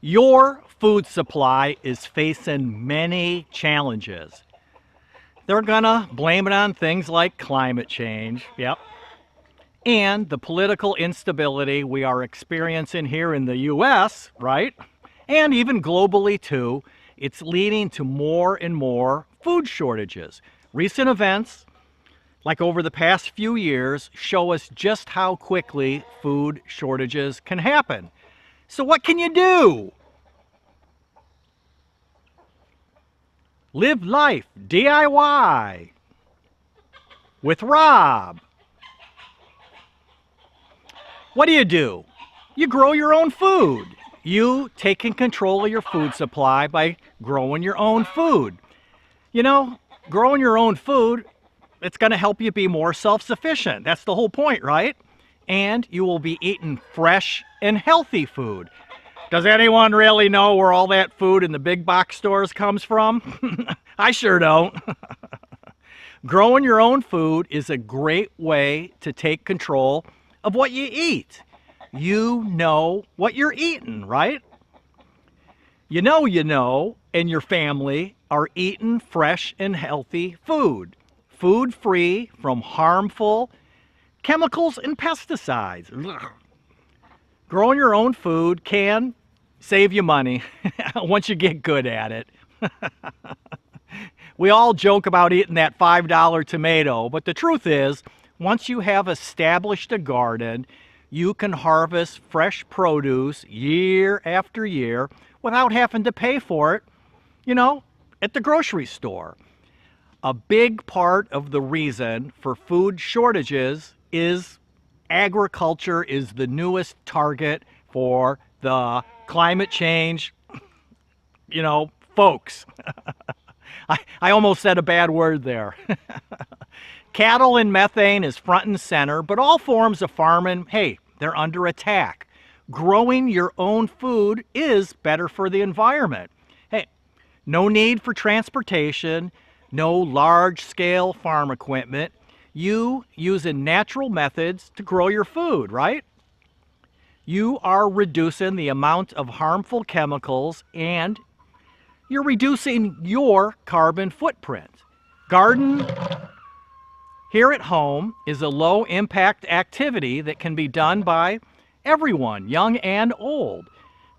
Your food supply is facing many challenges. They're gonna blame it on things like climate change, yep, and the political instability we are experiencing here in the US, right? And even globally too. It's leading to more and more food shortages. Recent events, like over the past few years, show us just how quickly food shortages can happen. So, what can you do? Live life DIY with Rob. What do? You grow your own food. You taking control of your food supply by growing your own food. You know, growing your own food, it's going to help you be more self-sufficient. That's the whole point, right? And you will be eating fresh and healthy food. Does anyone really know where all that food in the big box stores comes from? I sure don't. Growing your own food is a great way to take control of what you eat. You know what you're eating, right? And your family are eating fresh and healthy food. Food free from harmful chemicals and pesticides. Growing your own food can save you money once you get good at it. We all joke about eating that $5 tomato, but the truth is, once you have established a garden, you can harvest fresh produce year after year without having to pay for it, at the grocery store. A big part of the reason for food shortages is agriculture is the newest target for the climate change, folks. I almost said a bad word there. Cattle and methane is front and center, but all forms of farming, hey, they're under attack. Growing your own food is better for the environment. Hey, no need for transportation, no large-scale farm equipment. You using natural methods to grow your food, right? You are reducing the amount of harmful chemicals and you're reducing your carbon footprint. Garden here at home is a low-impact activity that can be done by everyone, young and old.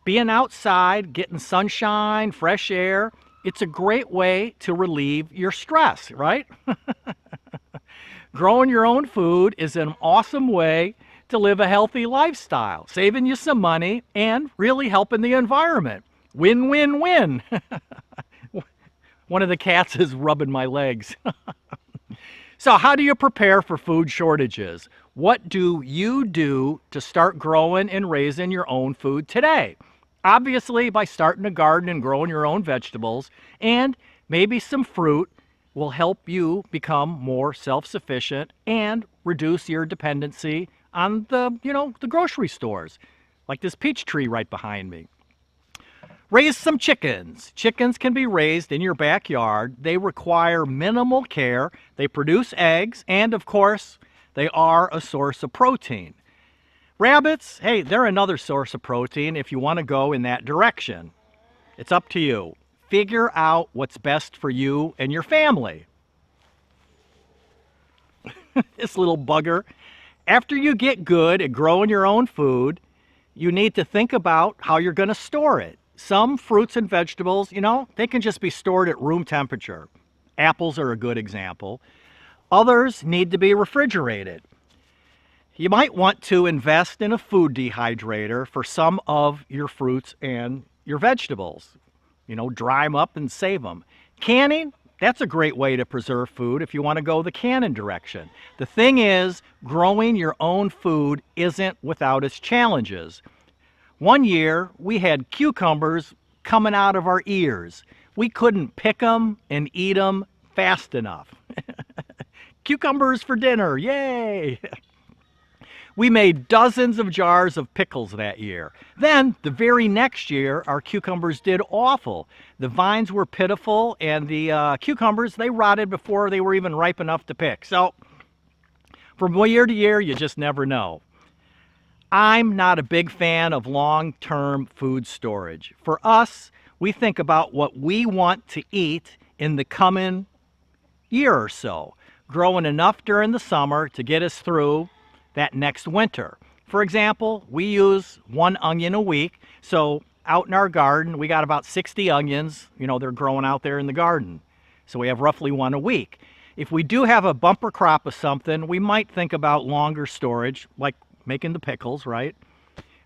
Being outside, getting sunshine, fresh air, it's a great way to relieve your stress, right? Growing your own food is an awesome way to live a healthy lifestyle, saving you some money and really helping the environment. Win, win, win. One of the cats is rubbing my legs. So how do you prepare for food shortages? What do you do to start growing and raising your own food today? Obviously, by starting a garden and growing your own vegetables and maybe some fruit will help you become more self-sufficient and reduce your dependency on the grocery stores, like this peach tree right behind me. Raise some chickens. Chickens can be raised in your backyard. They require minimal care. They produce eggs, and of course, they are a source of protein. Rabbits, hey, they're another source of protein if you want to go in that direction. It's up to you. Figure out what's best for you and your family. This little bugger. After you get good at growing your own food, you need to think about how you're going to store it. Some fruits and vegetables, they can just be stored at room temperature. Apples are a good example. Others need to be refrigerated. You might want to invest in a food dehydrator for some of your fruits and your vegetables. Dry them up and save them. Canning, that's a great way to preserve food if you want to go the canning direction. The thing is, growing your own food isn't without its challenges. One year, we had cucumbers coming out of our ears. We couldn't pick them and eat them fast enough. Cucumbers for dinner, yay! We made dozens of jars of pickles that year. Then, the very next year, our cucumbers did awful. The vines were pitiful, and the cucumbers, they rotted before they were even ripe enough to pick. So, from year to year, you just never know. I'm not a big fan of long-term food storage. For us, we think about what we want to eat in the coming year or so, growing enough during the summer to get us through that next winter. For example, we use 1 onion a week, so out in our garden, we got about 60 onions. You know, they're growing out there in the garden. So we have roughly one a week. If we do have a bumper crop of something, we might think about longer storage, like making the pickles, right?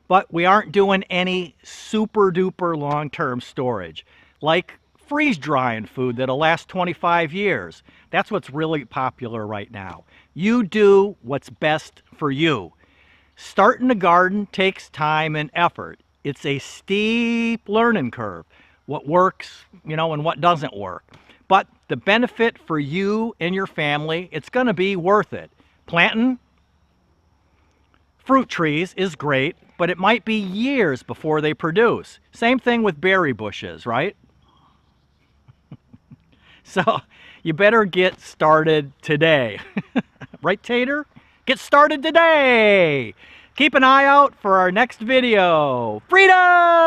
But we aren't doing any super duper long-term storage, like freeze drying food that'll last 25 years. That's what's really popular right now. You do what's best for you. Starting a garden takes time and effort. It's a steep learning curve. What works, and what doesn't work. But the benefit for you and your family, it's going to be worth it. Planting fruit trees is great, but it might be years before they produce. Same thing with berry bushes, right? So you better get started today. Right, Tater? Get started today! Keep an eye out for our next video. Freedom!